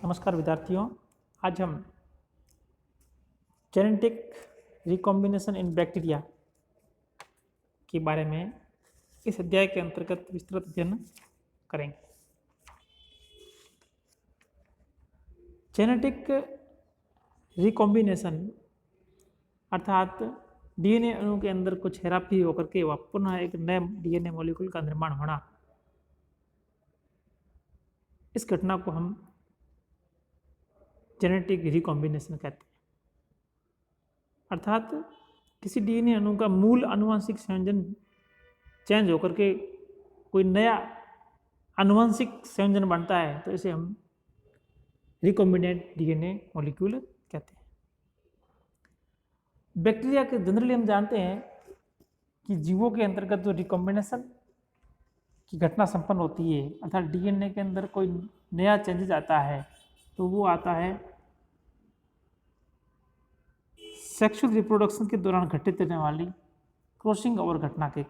नमस्कार विद्यार्थियों। आज हम जेनेटिक रिकॉम्बिनेशन इन बैक्टीरिया के बारे में इस अध्याय के अंतर्गत विस्तृत अध्ययन करेंगे। जेनेटिक रिकॉम्बिनेशन अर्थात डीएनए अणु के अंदर कुछ हेराफेरी होकर के वह पुनः एक नए डीएनए मॉलिक्यूल का निर्माण होना, इस घटना को हम जेनेटिक रिकॉम्बिनेशन कहते हैं। अर्थात किसी डीएनए अणु का मूल आनुवंशिक संयोजन चेंज होकर के कोई नया आनुवंशिक संयोजन बनता है तो इसे हम रिकॉम्बिनेंट डीएनए मॉलिक्यूल कहते हैं। बैक्टीरिया के जनरली हम जानते हैं कि जीवों के अंतर्गत जो रिकॉम्बिनेशन की घटना संपन्न होती है, अर्थात डीएनए के अंदर कोई नया चेंजेस आता है तो वो आता है सेक्सुअल रिप्रोडक्शन के दौरान घटित होने वाली क्रॉसिंग ओवर घटना के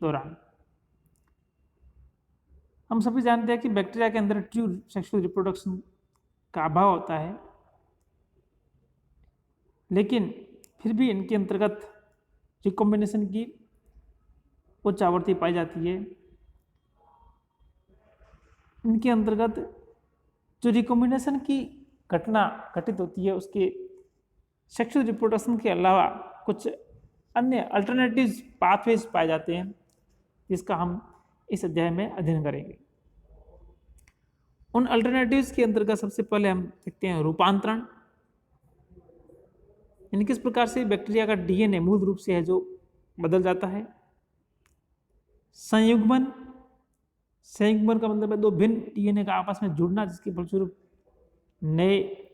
दौरान। हम सभी जानते हैं कि बैक्टीरिया के अंदर ट्रू सेक्सुअल रिप्रोडक्शन का अभाव होता है, लेकिन फिर भी इनके अंतर्गत रिकॉम्बिनेशन की उच्च आवृत्ति पाई जाती है। इनके अंतर्गत जो रिकॉम्बिनेशन की घटना घटित होती है उसके सेक्सुअल रिप्रोडक्शन के अलावा कुछ अन्य अल्टरनेटिव पाथवेज पाए जाते हैं, जिसका हम इस अध्याय में अध्ययन करेंगे। उन अल्टरनेटिव्स के अंतर्गत सबसे पहले हम देखते हैं रूपांतरण। यानी किस प्रकार से बैक्टीरिया का डीएनए मूल रूप से है जो बदल जाता है। संयुग्मन, संयुग्मन का मतलब है दो भिन्न डीएनए का आपस में जुड़ना, जिसके फलस्वरूप नए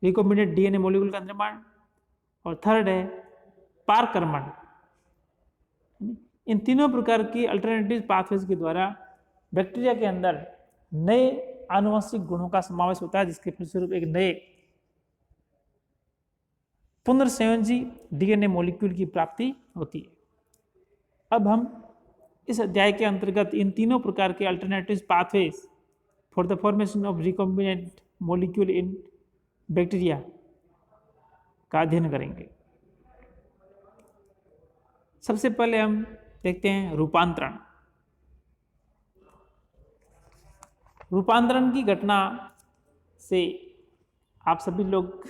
रिकॉम्बिनेंट डीएनए मॉलिक्यूल का निर्माण। और थर्ड है पारकर्मण। इन तीनों प्रकार की अल्टरनेटिव पाथवेज के द्वारा बैक्टीरिया के अंदर नए आनुवंशिक गुणों का समावेश होता है, जिसके फलस्वरूप एक नए पुनर्संयोजी डीएनए मॉलिक्यूल की प्राप्ति होती है। अब हम इस अध्याय के अंतर्गत इन तीनों प्रकार के alternative pathways for the formation of recombinant molecule in bacteria का अध्ययन करेंगे। सबसे पहले हम देखते हैं रूपांतरण। रूपांतरण की घटना से आप सभी लोग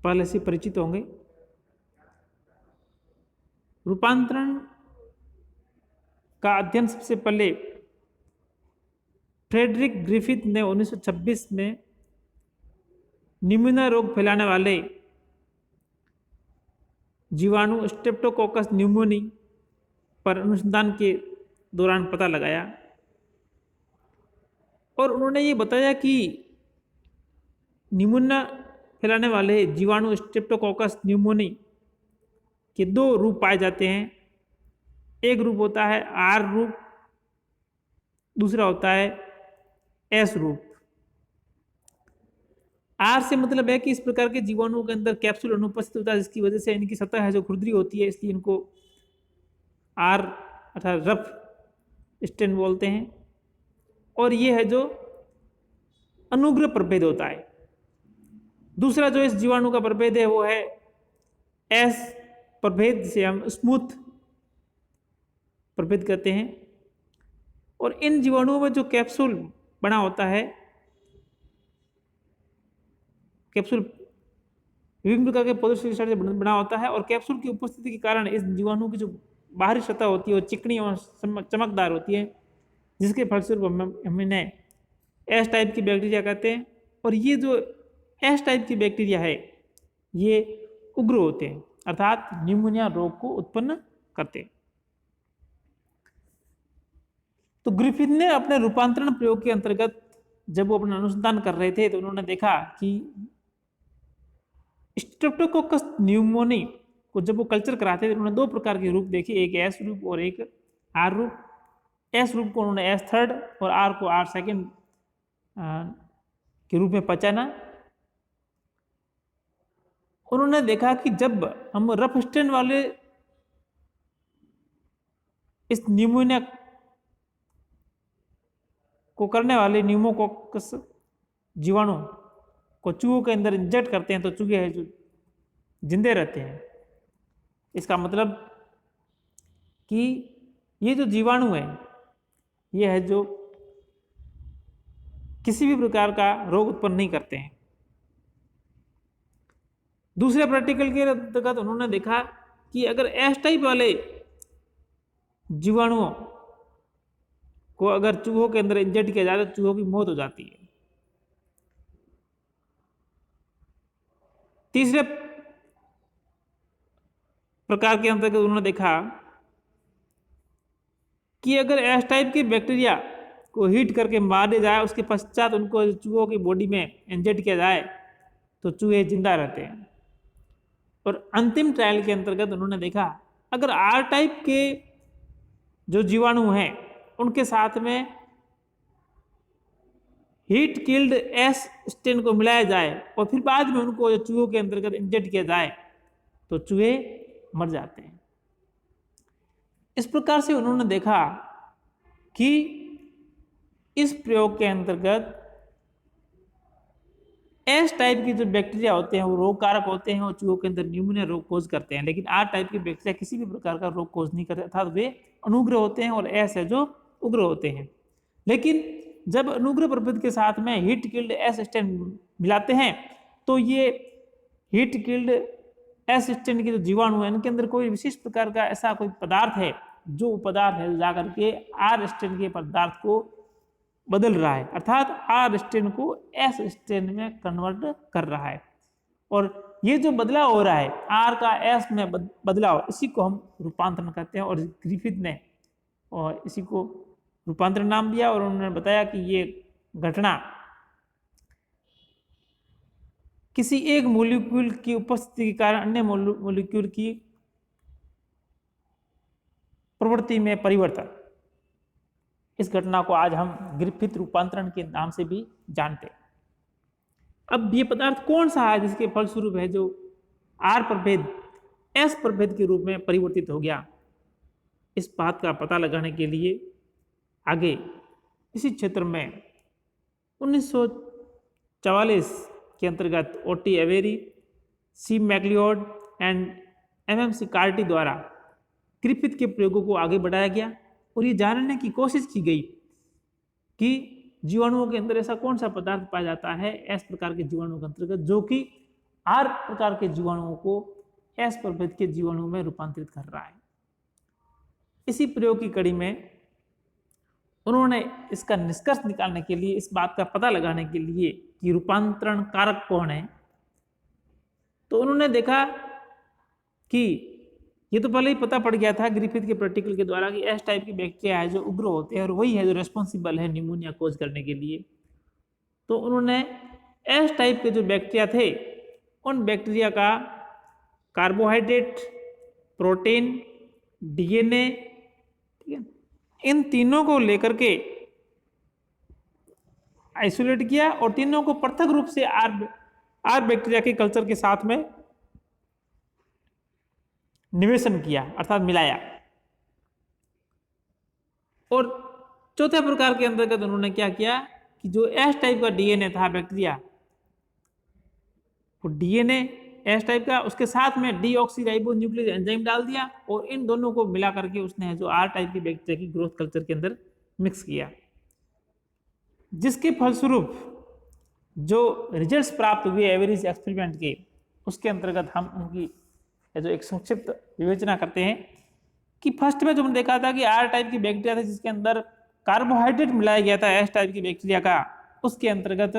पहले से परिचित होंगे। रूपांतरण का अध्ययन सबसे पहले फ्रेडरिक ग्रिफिथ ने 1926 में न्यूमोनिया रोग फैलाने वाले जीवाणु स्ट्रेप्टोकोकस न्यूमोनी पर अनुसंधान के दौरान पता लगाया और उन्होंने ये बताया कि न्यूमोनिया फैलाने वाले जीवाणु स्ट्रेप्टोकोकस न्यूमोनी के दो रूप पाए जाते हैं। एक रूप होता है आर रूप, दूसरा होता है एस रूप। आर से मतलब है कि इस प्रकार के जीवाणुओं के अंदर कैप्सूल अनुपस्थित होता है, जिसकी वजह से इनकी सतह है जो खुरदरी होती है, इसलिए इनको आर अर्थात रफ स्टेन बोलते हैं। और ये है जो अनुग्रह प्रभेद होता है। दूसरा जो इस जीवाणु का प्रभेद है वो है एस प्रभेद, जिसे हम स्मूथ प्रभेद कहते हैं। और इन जीवाणुओं में जो कैप्सूल बना होता है, कैप्सूल विभिन्न प्रकार के पौधों से बना होता है और कैप्सूल की उपस्थिति के कारण इस जीवाणु की जो बाहरी सतह होती है वो चिकनी और चमकदार होती है, जिसके फलस्वरूप हम इन्हें एस टाइप की बैक्टीरिया कहते हैं। और ये जो एस टाइप की बैक्टीरिया है ये उग्र होते हैं, अर्थात न्यूमोनिया रोग को उत्पन्न करते हैं। तो ग्रिफिथ ने अपने रूपांतरण प्रयोग के अंतर्गत जब वो अपना अनुसंधान कर रहे थे तो उन्होंने देखा कि स्ट्रेप्टोकोकस न्यूमोनी को जब वो कल्चर कराते थे उन्होंने दो प्रकार के रूप देखे, एक एस रूप और एक आर रूप। एस रूप को उन्होंने एस थर्ड और आर को आर सेकेंड के रूप में पहचाना। उन्होंने देखा कि जब हम रफ स्टेन वाले इस न्यूमोनिया को करने वाले न्यूमोकोकस जीवाणु को चूहों के अंदर इंजेक्ट करते हैं तो चूहे हैं जो जिंदे रहते हैं। इसका मतलब कि ये जो जीवाणु है ये है जो किसी भी प्रकार का रोग उत्पन्न नहीं करते हैं। दूसरे प्रैक्टिकल के अंतर्गत उन्होंने देखा कि अगर एस टाइप वाले जीवाणुओं को अगर चूहों के अंदर इंजेक्ट किया जाए तो चूहों की मौत हो जाती है। तीसरे प्रकार के अंतर्गत उन्होंने देखा कि अगर एस टाइप के बैक्टीरिया को हीट करके मार दिया जाए उसके पश्चात उनको चूहों की बॉडी में इंजेक्ट किया जाए तो चूहे जिंदा रहते हैं। और अंतिम ट्रायल के अंतर्गत उन्होंने देखा अगर आर टाइप के जो जीवाणु हैं उनके साथ में हीट किल्ड एस स्टेन को मिलाया जाए और फिर बाद में उनको चूहों के अंतर्गत इंजेक्ट किया जाए तो चूहे मर जाते हैं। इस प्रकार से उन्होंने देखा कि इस प्रयोग के अंतर्गत एस टाइप के जो बैक्टीरिया होते हैं वो रोग कारक होते हैं और चूहों के अंदर न्यूमोनिया रोग कोज करते हैं, लेकिन आर टाइप के बैक्टीरिया किसी भी प्रकार का रोग कोज नहीं करते, अर्थात वे अनुग्र होते हैं और एस है जो उग्र होते हैं। लेकिन जब अनुग्र प्रभेद के साथ में हीट किल्ड एस स्टेन मिलाते हैं तो ये हीट किल्ड एस स्टेन के जो जीवाणु है इनके अंदर कोई विशेष प्रकार का ऐसा कोई पदार्थ है जो पदार्थ है जाकर के आर स्टेन के पदार्थ को बदल रहा है, अर्थात आर स्टेन को एस स्टेन में कन्वर्ट कर रहा है। और ये जो बदलाव हो रहा है आर का एस में बदलाव, इसी को हम रूपांतरण कहते हैं। और ग्रिफिथ ने और इसी को रूपांतरण नाम दिया और उन्होंने बताया कि ये घटना किसी एक मॉलिक्यूल की उपस्थिति के कारण अन्य मॉलिक्यूल की प्रवृत्ति में परिवर्तन, इस घटना को आज हम ग्रिफिथ रूपांतरण के नाम से भी जानते हैं। अब ये पदार्थ कौन सा है जिसके फलस्वरूप है जो आर प्रभेद एस प्रभेद के रूप में परिवर्तित हो गया, इस बात का पता लगाने के लिए आगे इसी क्षेत्र में 1944 के अंतर्गत O T Avery, C MacLeod and M McCarty द्वारा ग्रिफिथ के प्रयोगों को आगे बढ़ाया गया और ये जानने की कोशिश की गई कि जीवाणुओं के अंदर ऐसा कौन सा पदार्थ पाया जाता है एस प्रकार के जीवाणुओं के अंतर्गत जो कि आर प्रकार के जीवाणुओं को एस प्रभेद के जीवाणुओं में रूपांतरित कर रहा है। इसी प्रयोग की कड़ी में उन्होंने इसका निष्कर्ष निकालने के लिए, इस बात का पता लगाने के लिए कि रूपांतरण कारक कौन है, तो उन्होंने देखा कि ये तो पहले ही पता पड़ गया था ग्रिफिथ के प्रैक्टिकल के द्वारा कि एस टाइप की बैक्टीरिया है जो उग्र होते हैं और वही है जो रेस्पॉन्सिबल है न्यूमोनिया कोज करने के लिए। तो उन्होंने एस टाइप के जो बैक्टीरिया थे उन बैक्टीरिया का कार्बोहाइड्रेट, प्रोटीन, डीएनए, ठीक है, इन तीनों को लेकर के आइसोलेट किया और तीनों को पृथक रूप से आर बैक्टीरिया के कल्चर के साथ में निवेशन किया, अर्थात मिलाया। और चौथे प्रकार के अंतर्गत उन्होंने क्या किया कि जो एस टाइप का डीएनए था बैक्टीरिया, वो डीएनए एस टाइप का, उसके साथ में डीऑक्सीराइबो न्यूक्लियस एंजाइम डाल दिया और इन दोनों को मिला करके उसने जो आर टाइप की बैक्टीरिया की ग्रोथ कल्चर के अंदर मिक्स किया, जिसके फलस्वरूप जो रिजल्ट्स प्राप्त हुए एवरेज एक्सपेरिमेंट के, उसके अंतर्गत हम उनकी जो एक संक्षिप्त विवेचना करते हैं कि फर्स्ट में जो हमने देखा था कि आर टाइप की बैक्टीरिया था जिसके अंदर कार्बोहाइड्रेट मिलाया गया था एस टाइप की बैक्टीरिया का, उसके अंतर्गत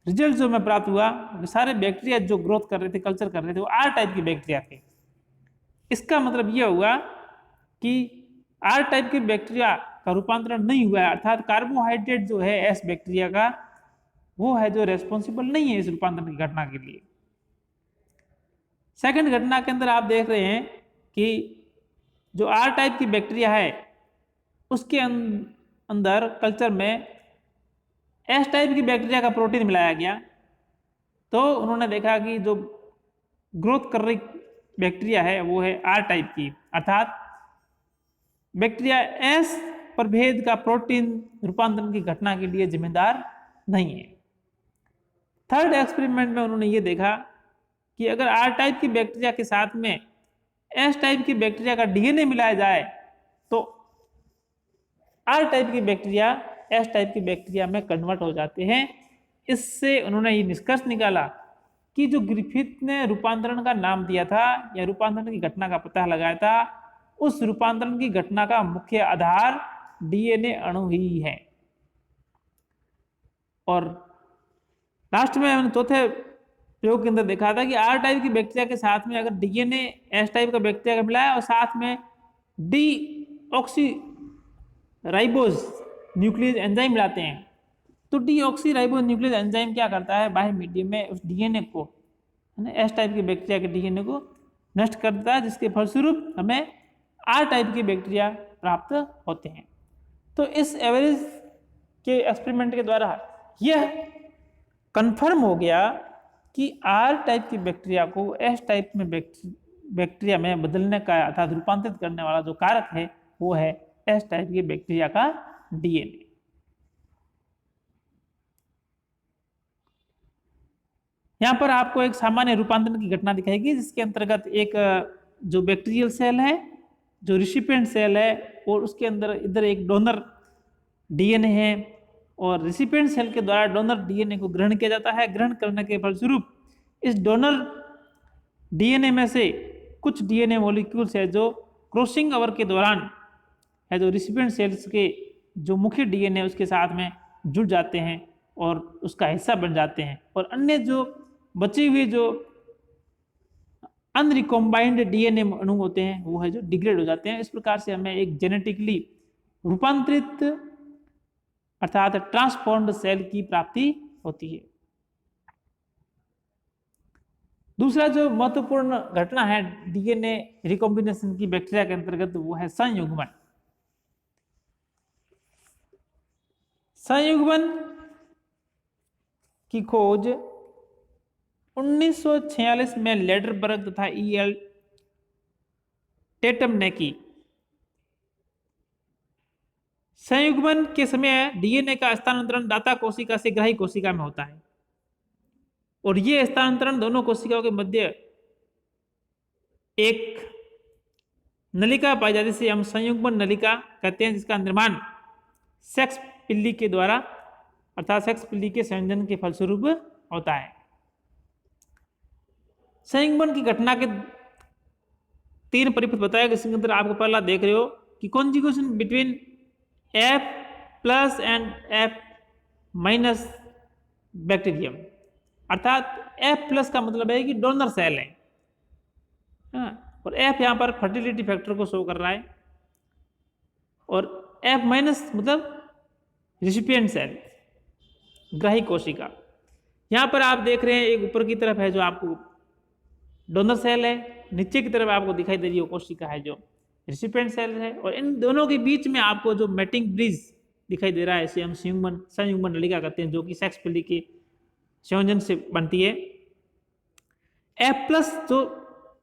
रिजल्ट जो हमें प्राप्त हुआ सारे बैक्टीरिया जो ग्रोथ कर रहे थे, कल्चर कर रहे थे, वो आर टाइप की बैक्टीरिया थे। इसका मतलब यह हुआ कि आर टाइप के बैक्टीरिया का रूपांतरण नहीं हुआ है, अर्थात कार्बोहाइड्रेट जो है एस बैक्टीरिया का वो है जो रेस्पॉन्सिबल नहीं है इस रूपांतरण की घटना के लिए। सेकंड घटना के अंदर आप देख रहे हैं कि जो आर टाइप की बैक्टीरिया है उसके अंदर कल्चर में एस टाइप की बैक्टीरिया का प्रोटीन मिलाया गया, तो उन्होंने देखा कि जो ग्रोथ कर रही बैक्टीरिया है वो है आर टाइप की, अर्थात बैक्टीरिया एस प्रभेद का प्रोटीन रूपांतरण की घटना के लिए जिम्मेदार नहीं है। थर्ड एक्सपेरिमेंट में उन्होंने ये देखा कि अगर आर टाइप की बैक्टीरिया के साथ में एस टाइप की बैक्टीरिया का डीएनए मिलाया जाए तो आर टाइप की बैक्टीरिया एस टाइप की बैक्टीरिया में कन्वर्ट हो जाते हैं। इससे उन्होंने ये निष्कर्ष निकाला कि जो ग्रिफिथ ने रूपांतरण का नाम दिया था या रूपांतरण की घटना का पता लगाया था, उस रूपांतरण की घटना का मुख्य आधार डीएनए अणु ही है। और लास्ट में हमने चौथे प्रयोग के अंदर देखा था कि आर टाइप की बैक्टीरिया के साथ में अगर डीएनए एस टाइप का बैक्टीरिया का मिलाया और साथ में D oxy ribose nucleus enzyme मिलाते हैं तो डीऑक्सी राइबोज न्यूक्लियस एंजाइम क्या करता है, बाह्य मीडियम में उस डीएनए को, है ना, एस टाइप की बैक्टीरिया के डीएनए को नष्ट कर देता है, जिसके फलस्वरूप हमें आर टाइप की बैक्टीरिया प्राप्त होते हैं। तो इस एवरेज के एक्सपेरिमेंट के द्वारा यह कंफर्म हो गया कि आर टाइप की बैक्टीरिया को एस टाइप में बैक्टीरिया में बदलने का अर्थात रूपांतरित करने वाला जो कारक है वो है एस टाइप की बैक्टीरिया का डीएनए। यहां पर आपको एक सामान्य रूपांतरण की घटना दिखाएगी जिसके अंतर्गत एक जो बैक्टीरियल सेल है, जो रिसिपिएंट सेल है, और उसके अंदर इधर एक डोनर डीएनए है और रिसिपिएंट सेल के द्वारा डोनर डीएनए को ग्रहण किया जाता है। ग्रहण करने के फलस्वरूप इस डोनर डीएनए में से कुछ डीएनए मॉलिक्यूल्स है जो क्रॉसिंग ओवर के दौरान है जो रिसिपिएंट सेल्स के जो मुख्य डीएनए उसके साथ में जुड़ जाते हैं और उसका हिस्सा बन जाते हैं, और अन्य जो बचे हुए जो अनरिकॉम्बाइंड डीएनए अणु होते हैं वो है जो डिग्रेड हो जाते हैं। इस प्रकार से हमें एक जेनेटिकली रूपांतरित अर्थात ट्रांसफॉर्म्ड सेल की प्राप्ति होती है। दूसरा जो महत्वपूर्ण घटना है डीएनए रिकॉम्बिनेशन की बैक्टीरिया के अंतर्गत वो है संयुग्मन। संयुग्मन की खोज 1946 में लेडरबर्ग तथा ईएल टेटम ने की। संयुग्मन के समय डीएनए का स्थानांतरण दाता कोशिका से ग्राही कोशिका में होता है और ये स्थानांतरण दोनों कोशिकाओं के मध्य एक नलिका पाई जाती है जिसे हम संयुग्मन नलिका कहते हैं, जिसका निर्माण सेक्स पिल्ली के द्वारा अर्थात सेक्स पिल्ली के संयोजन के फलस्वरूप होता है। संयुग्मन की घटना के 3 परिपथ बताया गया, जिसके अंदर आपको पहला देख रहे हो कि conjugation between F plus and F minus bacterium, अर्थात F प्लस का मतलब है कि डोनर सेल है, और F यहाँ पर फर्टिलिटी फैक्टर को शो कर रहा है, और F माइनस मतलब रिसिपिएंट सेल ग्राही कोशिका। यहाँ पर आप देख रहे हैं एक ऊपर की तरफ है जो आपको डोनर सेल है, नीचे की तरफ आपको दिखाई दे रही है कोशिका है जो रिसिपिएंट सेल है, और इन दोनों के बीच में आपको जो मैटिंग ब्रिज दिखाई दे रहा है इसे हम संयुग्मन नलिका कहते हैं, जो कि सेक्स पिल्ली के संयोजन से बनती है। F प्लस जो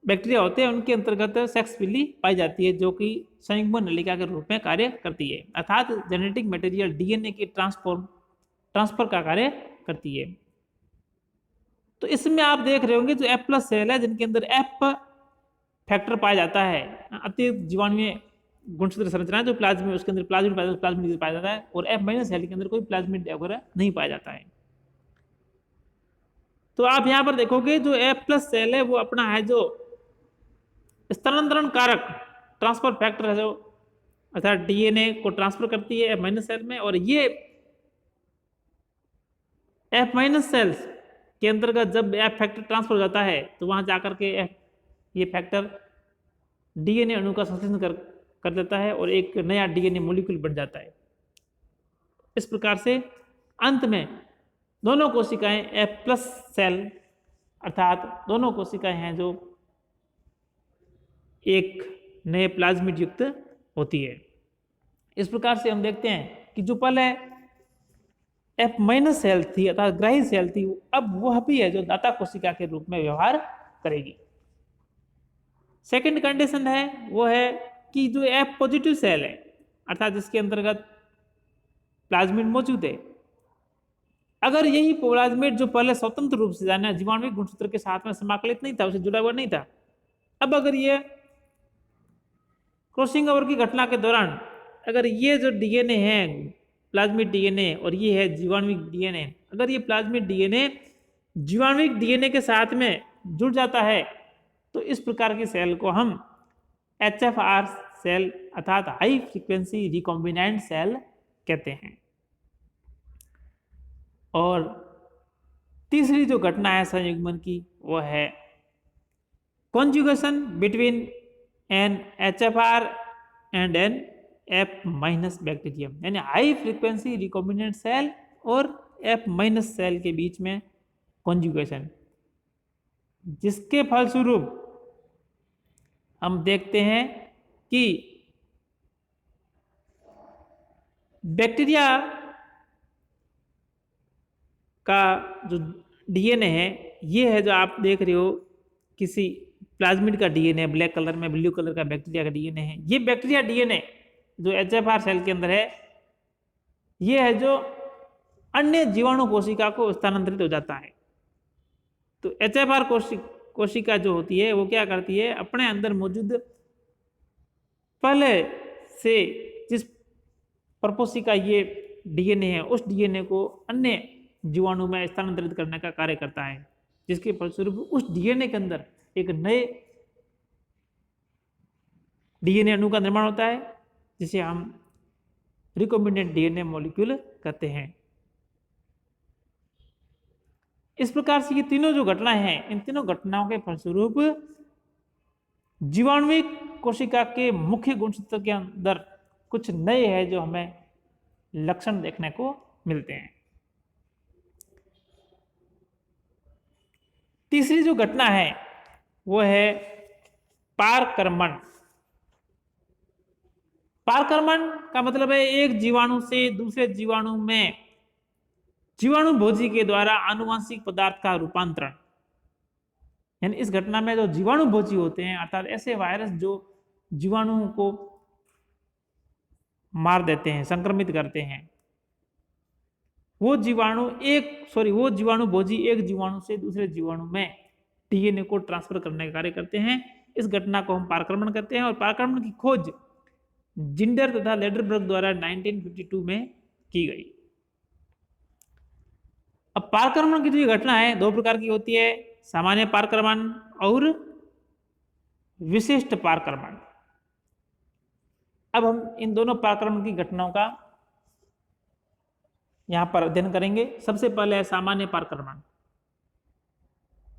बैक्टीरिया होते हैं उनके अंतर्गत सेक्स पिल्ली पाई जाती है जो कि संयुग्मन नलिका के रूप में कार्य करती है, अर्थात जेनेटिक मटेरियल डीएनए के ट्रांसफर का कार्य करती है। तो इसमें आप देख रहे होंगे जो F प्लस सेल है जिनके अंदर F फैक्टर पाया जाता है, अतिरिक्त जीवाणुवीय गुणसूत्र संरचना जो प्लाज्मिड उसके अंदर प्लाज्मिड पाया जाता है, और F माइनस सेल के अंदर कोई प्लाज्मिड वगैरह नहीं पाया जाता है। तो आप यहाँ पर देखोगे जो F प्लस सेल है वो अपना है जो स्थानांतरण कारक ट्रांसफर फैक्टर है जो अर्थात डीएनए को ट्रांसफर करती है F माइनस सेल में, और ये F माइनस सेल्स के अंतर्गत जब F फैक्टर ट्रांसफर हो जाता है तो वहां जाकर के ये फैक्टर डीएनए अणु का संश्लेषण कर देता है और एक नया डीएनए मॉलिक्यूल बन जाता है। इस प्रकार से अंत में दोनों कोशिकाएं F प्लस सेल अर्थात दोनों कोशिकाएं हैं जो एक नए प्लाज्मिड युक्त होती है। इस प्रकार से हम देखते हैं कि जो पहले F माइनस सेल थी अर्थात ग्राही सेल थी, अब वह भी है जो दाता कोशिका के रूप में व्यवहार करेगी। सेकंड कंडीशन है वो है कि जो F पॉजिटिव सेल है अर्थात जिसके अंतर्गत प्लाज्मिड मौजूद है। अगर यही प्लाज्मिड जो पहले स्वतंत्र रूप से जाना जीवाणुविक गुणसूत्र के साथ में समाकलित नहीं था, उसे जुड़ा हुआ नहीं था, अब अगर ये क्रॉसिंग ओवर की घटना के दौरान अगर ये जो डीएनए है प्लाज्मिड डीएनए और ये है जीवाणुविक डीएनए, अगर ये प्लाज्मिड डीएनए जीवाणुविक डीएनए के साथ में जुड़ जाता है तो इस प्रकार की सेल को हम HFR सेल अर्थात हाई फ्रीक्वेंसी रिकॉम्बिनेंट सेल कहते हैं। और तीसरी जो घटना है संयुग्मन की वो है conjugation between an HFR and an F- bacterium, यानी हाई फ्रीक्वेंसी रिकॉम्बिनेंट सेल और F- सेल के बीच में कॉन्जुगेशन, जिसके फलस्वरूप हम देखते हैं कि बैक्टीरिया का जो डीएनए है ये है जो आप देख रहे हो, किसी प्लाज्मिड का डीएनए ब्लैक कलर में ब्लू कलर का बैक्टीरिया का डीएनए है। ये बैक्टीरिया डीएनए जो HFR सेल के अंदर है ये है जो अन्य जीवाणु कोशिका को स्थानांतरित हो जाता है। तो HFR कोशिका जो होती है वो क्या करती है, अपने अंदर मौजूद पहले से जिस पर्पोसी का ये डीएनए है उस डीएनए को अन्य जीवाणु में स्थानांतरित करने का कार्य करता है, जिसके फलस्वरूप उस डीएनए के अंदर एक नए डीएनए अणु का निर्माण होता है, जिसे हम रिकॉम्बिनेंट डीएनए मॉलिक्यूल कहते हैं। इस प्रकार से ये तीनों जो घटनाएं हैं, इन तीनों घटनाओं के फलस्वरूप जीवाणुविक कोशिका के मुख्य गुणसूत्र के अंदर कुछ नए हैं जो हमें लक्षण देखने को मिलते हैं। तीसरी जो घटना है वो है पारकर्मण। पारकर्मण का मतलब है एक जीवाणु से दूसरे जीवाणु में जीवाणु भोजी के द्वारा आनुवंशिक पदार्थ का रूपांतरण। यानी इस घटना में जो जीवाणु भोजी होते हैं अर्थात ऐसे वायरस जो जीवाणुओं को मार देते हैं, संक्रमित करते हैं, वो जीवाणु भोजी एक जीवाणु से दूसरे जीवाणु में डीएनए को ट्रांसफर करने का कार्य करते हैं। इस घटना को हम पारकर्मण कहते हैं और पारकर्मण की खोज जिंडर तथा लेडरबर्ग द्वारा 1952 में की गई। अब पारकर्मण की जो घटना है दो प्रकार की होती है, सामान्य पारकर्मण और विशिष्ट पारकर्मण। अब हम इन दोनों पारकर्मण की घटनाओं का यहां पर अध्ययन करेंगे। सबसे पहले है सामान्य पारकर्मण।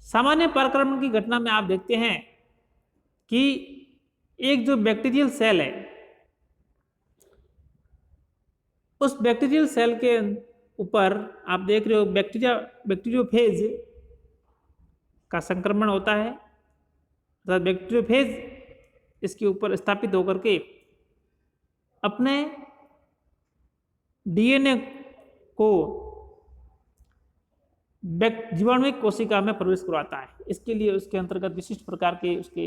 सामान्य पारकर्मण की घटना में आप देखते हैं कि एक जो बैक्टीरियल सेल है उस बैक्टीरियल सेल के ऊपर आप देख रहे हो बैक्टीरियोफेज का संक्रमण होता है, अर्थात बैक्टीरियोफेज इसके ऊपर स्थापित होकर के अपने डीएनए को जीवाणुविक कोशिका में प्रवेश करवाता है। इसके लिए उसके अंतर्गत विशिष्ट प्रकार के उसके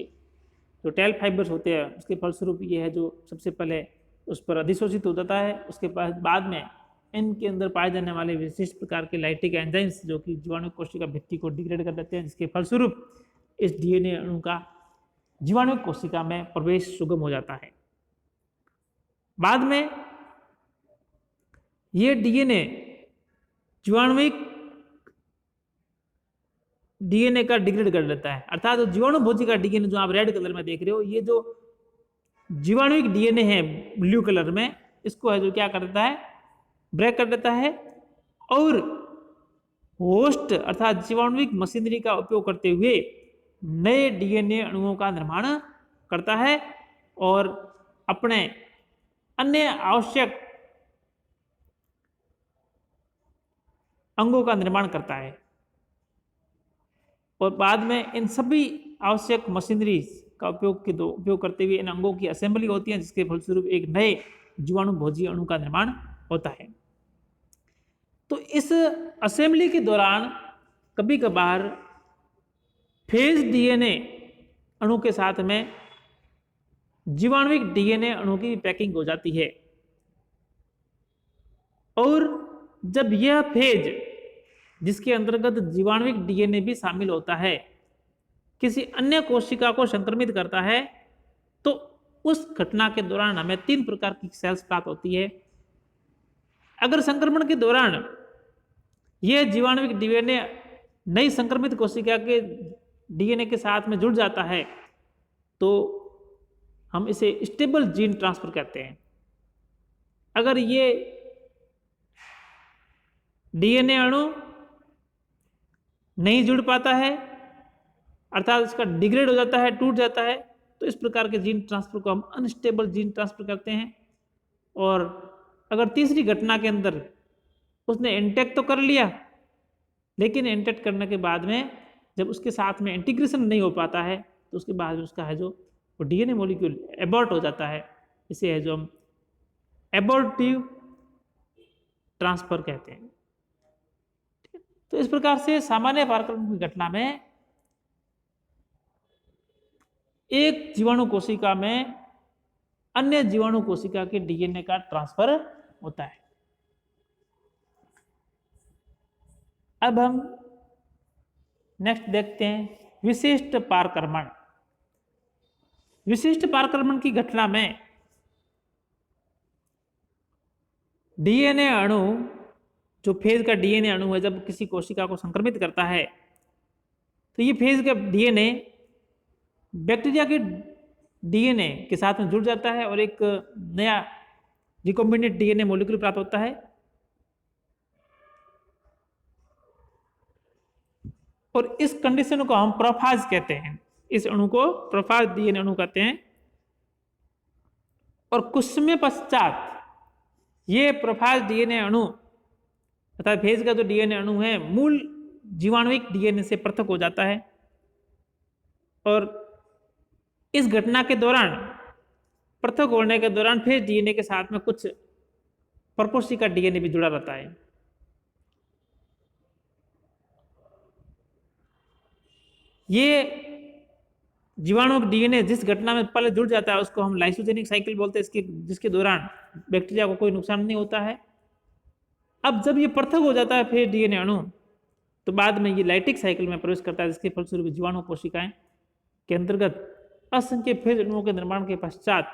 जो टेल फाइबर्स होते हैं उसके फलस्वरूप ये है जो सबसे पहले उस पर अधिशोषित हो जाता है। उसके बाद में इनके अंदर पाए जाने वाले विशिष्ट प्रकार के लाइटिक एंजाइम्स जो कि जीवाणुविक कोशिका भित्ति को डिग्रेड कर देते हैं, जिसके फलस्वरूप इस डीएनए अणु का जीवाणुविक कोशिका में प्रवेश सुगम हो जाता है। बाद में ये डीएनए जीवाणुविक डीएनए का डिग्रेड कर देता है, अर्थात तो जीवाणु भोजी का डीएनए जो आप रेड कलर में देख रहे हो, ये जो जीवाणुविक डीएनए है ब्लू कलर में, इसको है जो क्या कर देता है, ब्रेक कर देता है और होस्ट अर्थात जीवाणुविक मशीनरी का उपयोग करते हुए नए डीएनए अणुओं का निर्माण करता है और अपने अन्य आवश्यक अंगों का निर्माण करता है। और बाद में इन सभी आवश्यक मशीनरी का उपयोग करते हुए इन अंगों की असेंबली होती है, जिसके फलस्वरूप एक नए जीवाणु भोजी अणु का निर्माण होता है। तो इस असेंबली के दौरान कभी कभार फेज डीएनए अणु के साथ में जीवाणुविक डीएनए अणु की पैकिंग हो जाती है, और जब यह फेज, जिसके अंतर्गत जीवाणुविक डीएनए भी शामिल होता है, किसी अन्य कोशिका को संक्रमित करता है, तो उस घटना के दौरान हमें 3 प्रकार की सेल्स प्राप्त होती है। अगर संक्रमण के दौरान यह जीवाणुविक डीएनए नई संक्रमित कोशिका के डीएनए के साथ में जुड़ जाता है, तो हम इसे स्टेबल जीन ट्रांसफर कहते हैं। अगर ये डीएनए अणु नहीं जुड़ पाता है, अर्थात इसका डिग्रेड हो जाता है, टूट जाता है, तो इस प्रकार के जीन ट्रांसफर को हम अनस्टेबल जीन ट्रांसफर करते हैं। और अगर तीसरी घटना के अंदर उसने इंटैक्ट तो कर लिया, लेकिन इंटैक्ट करने के बाद में जब उसके साथ में इंटीग्रेशन नहीं हो पाता है, तो उसके बाद में उसका है जो वो डीएनए मॉलिक्यूल एबॉर्ट हो जाता है। इसे है जो हम एबॉर्टिव ट्रांसफर कहते हैं। तो इस प्रकार से सामान्य पारक्रम की घटना में एक जीवाणु कोशिका में अन्य जीवाणु कोशिका के डीएनए का ट्रांसफर होता है। अब हम नेक्स्ट देखते हैं विशिष्ट पारक्रमण। विशिष्ट पारक्रमण की घटना में डीएनए अणु, जो फेज का डीएनए अणु है, जब किसी कोशिका को संक्रमित करता है, तो ये फेज का डीएनए बैक्टीरिया के डीएनए के साथ में जुड़ जाता है और एक नया रिकॉम्बिनेंट डीएनए मॉलिक्यूल प्राप्त होता है। और इस कंडीशन को हम प्रोफाज कहते हैं। इस अणु को प्रोफाज डीएनए अणु कहते हैं। और कुछ समय पश्चात ये प्रोफाज डीएनए अणु अर्थात फेज का जो डीएनए अणु है, मूल जीवाणुविक डीएनए से पृथक हो जाता है। और इस घटना के दौरान, पृथक होने के दौरान, फेज डीएनए के साथ में कुछ परपोषी का डीएनए भी जुड़ा रहता है। ये जीवाणु डीएनए जिस घटना में पहले जुड़ जाता है उसको हम लाइसोजेनिक साइकिल बोलते हैं, जिसके दौरान बैक्टीरिया को कोई नुकसान नहीं होता है। अब जब ये पृथक हो जाता है फेज डीएनए अणु, तो बाद में ये लाइटिक साइकिल में प्रवेश करता है, जिसके फलस्वरूप जीवाणु कोशिकाएं के अंतर्गत असंख्य फेज अणुओं के निर्माण के पश्चात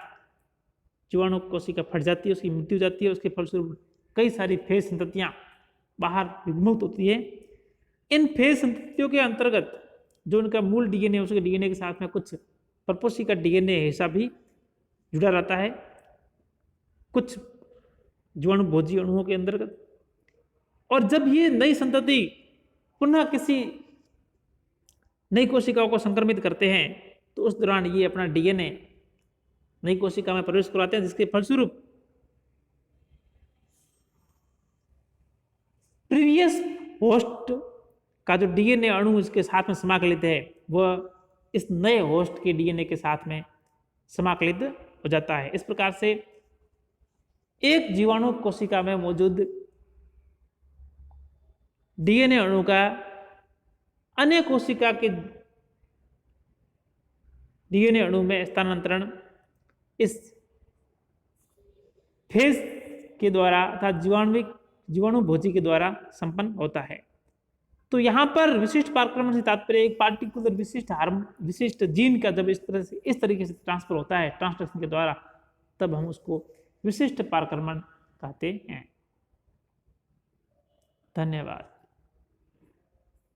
जीवाणु कोशिका फट जाती है, उसकी मृत्यु हो जाती है। उसके फलस्वरूप कई सारी फेज संततियां बाहर विमुक्त होती है। इन फेज संततियों के अंतर्गत जो उनका मूल डीएनए, उसके डीएनए के साथ में कुछ परपोषी का डीएनए हिस्सा भी जुड़ा रहता है, कुछ जीवाणु भोजी अणुओं के अंतर्गत। और जब ये नई संतति पुनः किसी नई कोशिकाओं को संक्रमित करते हैं, तो उस दौरान ये अपना डीएनए नई कोशिका में प्रवेश करवाते हैं, जिसके फलस्वरूप प्रीवियस होस्ट का जो डीएनए अणु इसके साथ में समाकलित है, वह इस नए होस्ट के डीएनए के साथ में समाकलित हो जाता है। इस प्रकार से एक जीवाणु कोशिका में मौजूद डीएनए अणु का अन्य कोशिका के डीएनए अणु में स्थानांतरण इस फेज के द्वारा अर्थात जीवाणु भोजी के द्वारा संपन्न होता है। तो यहाँ पर विशिष्ट पारक्रमण से तात्पर्य एक पार्टिकुलर विशिष्ट जीन का जब इस तरीके से ट्रांसफर होता है ट्रांसलेशन के द्वारा, तब हम उसको विशिष्ट पारक्रमण कहते हैं। धन्यवाद।